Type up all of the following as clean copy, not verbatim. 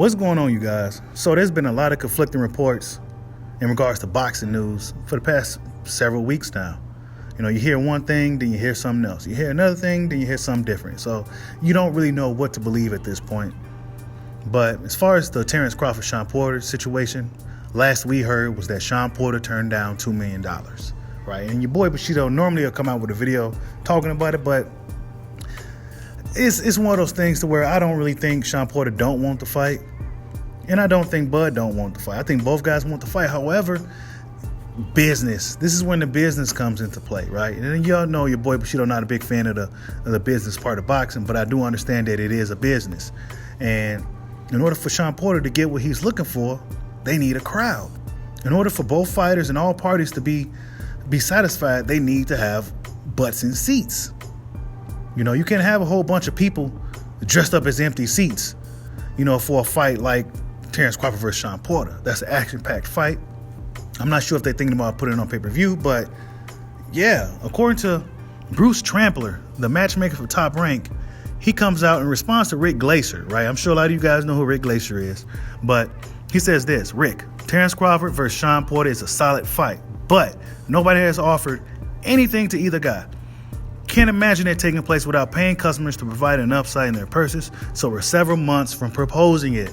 What's going on, you guys? So there's been a lot of conflicting reports in regards to boxing news for the past several weeks now. You know, you hear one thing, then you hear something else. You hear another thing, then you hear something different. So you don't really know what to believe at this point. But as far as the Terrence Crawford, Sean Porter situation, last we heard was that Sean Porter turned down $2 million, right? And your boy Bushido normally will come out with a video talking about it, but it's one of those things to where I don't really think Sean Porter don't want to fight, and I don't think Bud don't want to fight. I think both guys want to fight. However, business. This is when the business comes into play, right? And y'all know your boy Bushido not a big fan of the business part of boxing, but I do understand that it is a business. And in order for Sean Porter to get what he's looking for, they need a crowd. In order for both fighters and all parties to be satisfied, they need to have butts in seats. You know, you can't have a whole bunch of people dressed up as empty seats, you know, for a fight like Terrence Crawford versus Sean Porter. That's an action-packed fight. I'm not sure if they're thinking about putting it on pay-per-view, but yeah, according to Bruce Trampler, the matchmaker for Top Rank, he comes out in response to Rick Glacier, right? I'm sure a lot of you guys know who Rick Glacier is, but he says this: Rick, Terrence Crawford versus Sean Porter is a solid fight, but nobody has offered anything to either guy. Can't imagine it taking place without paying customers to provide an upside in their purses, so we're several months from proposing it.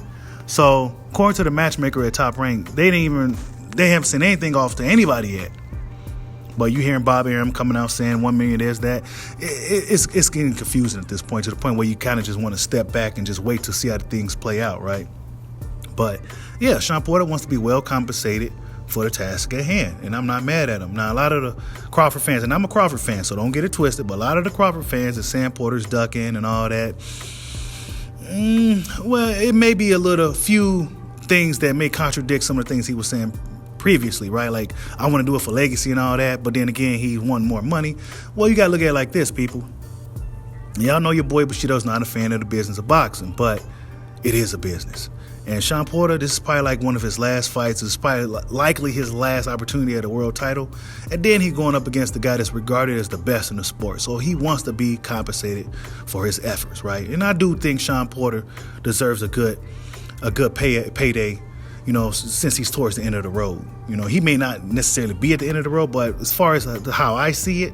So, according to the matchmaker at Top Rank, they haven't sent anything off to anybody yet. But you hearing Bob Arum coming out saying $1 million is that. It's getting confusing at this point, to the point where you kind of just want to step back and just wait to see how the things play out, right? But yeah, Sean Porter wants to be well compensated for the task at hand, and I'm not mad at him. Now, a lot of the Crawford fans, and I'm a Crawford fan, so don't get it twisted, but a lot of the Crawford fans are saying Porter's ducking and all that. Well, it may be a few things that may contradict some of the things he was saying previously, right? Like, I want to do it for legacy and all that, but then again, he won more money. Well, you got to look at it like this, people. Y'all know your boy Bushido's not a fan of the business of boxing, but it is a business. And Sean Porter, this is probably like one of his last fights. It's probably likely his last opportunity at a world title. And then he's going up against the guy that's regarded as the best in the sport. So he wants to be compensated for his efforts, right? And I do think Sean Porter deserves a good payday, you know, since he's towards the end of the road. You know, he may not necessarily be at the end of the road, but as far as how I see it,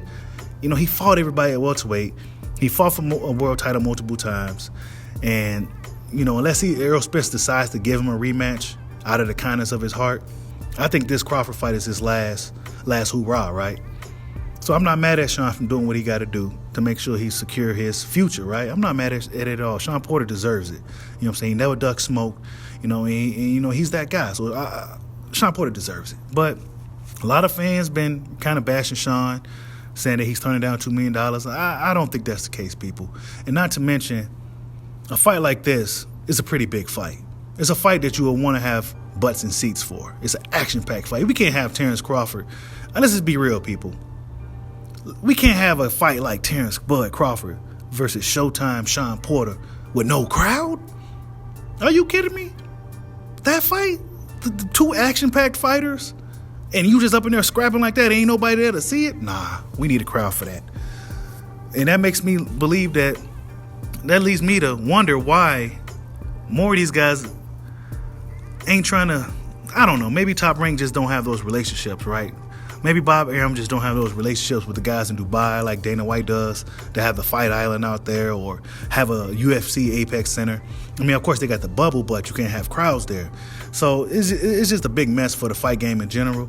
you know, he fought everybody at welterweight. He fought for a world title multiple times. And you know, unless Errol Spence decides to give him a rematch out of the kindness of his heart, I think this Crawford fight is his last hoorah, right? So I'm not mad at Sean for doing what he got to do to make sure he secure his future, right? I'm not mad at it at all. Sean Porter deserves it. You know what I'm saying? He never ducks smoke. You know, and you know, he's that guy. So Sean Porter deserves it. But a lot of fans been kind of bashing Sean, saying that he's turning down $2 million. I don't think that's the case, people. And not to mention, a fight like this is a pretty big fight. It's a fight that you will want to have butts and seats for. It's an action-packed fight. We can't have Terrence Crawford. And let's just be real, people. We can't have a fight like Terrence Bud Crawford versus Showtime Sean Porter with no crowd. Are you kidding me? That fight, the two action-packed fighters, and you just up in there scrapping like that, ain't nobody there to see it? Nah, we need a crowd for that. And that makes me believe that leads me to wonder why more of these guys ain't trying to, I don't know, maybe Top Rank just don't have those relationships, right? Maybe Bob Arum just don't have those relationships with the guys in Dubai like Dana White does, to have the Fight Island out there or have a UFC Apex Center. I mean, of course, they got the bubble, but you can't have crowds there. So it's just a big mess for the fight game in general.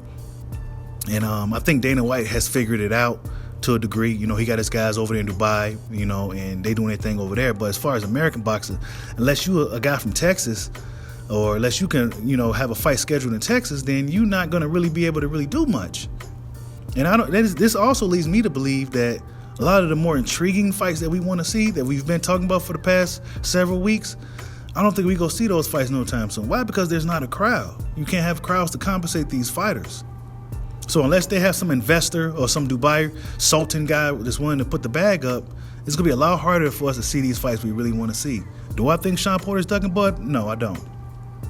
And I think Dana White has figured it out to a degree. You know, he got his guys over there in Dubai, you know, and they doing their thing over there. But as far as American boxing, unless you a guy from Texas, or unless you can, you know, have a fight scheduled in Texas, then you're not going to really be able to really do much. And this also leads me to believe that a lot of the more intriguing fights that we want to see, that we've been talking about for the past several weeks, I don't think we go see those fights no time soon. Why? Because there's not a crowd. You can't have crowds to compensate these fighters. So unless they have some investor or some Dubai Sultan guy that's willing to put the bag up, it's going to be a lot harder for us to see these fights we really want to see. Do I think Sean Porter's ducking Bud? No, I don't.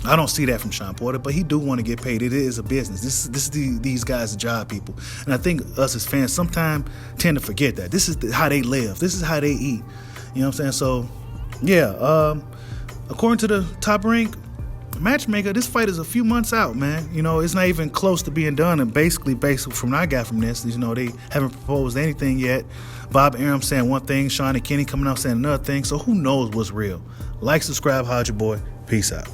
I don't see that from Sean Porter, but he do want to get paid. It is a business. This is these guys' job, people. And I think us as fans sometimes tend to forget that. This is how they live. This is how they eat. You know what I'm saying? So, yeah, according to the Top Rank, Matchmaker, this fight is a few months out, man. You know, it's not even close to being done. And basically from what I got from this, you know, they haven't proposed anything yet. Bob Arum saying one thing, Sean and Kenny coming out saying another thing. So who knows what's real? Like, subscribe, holla at your boy. Peace out.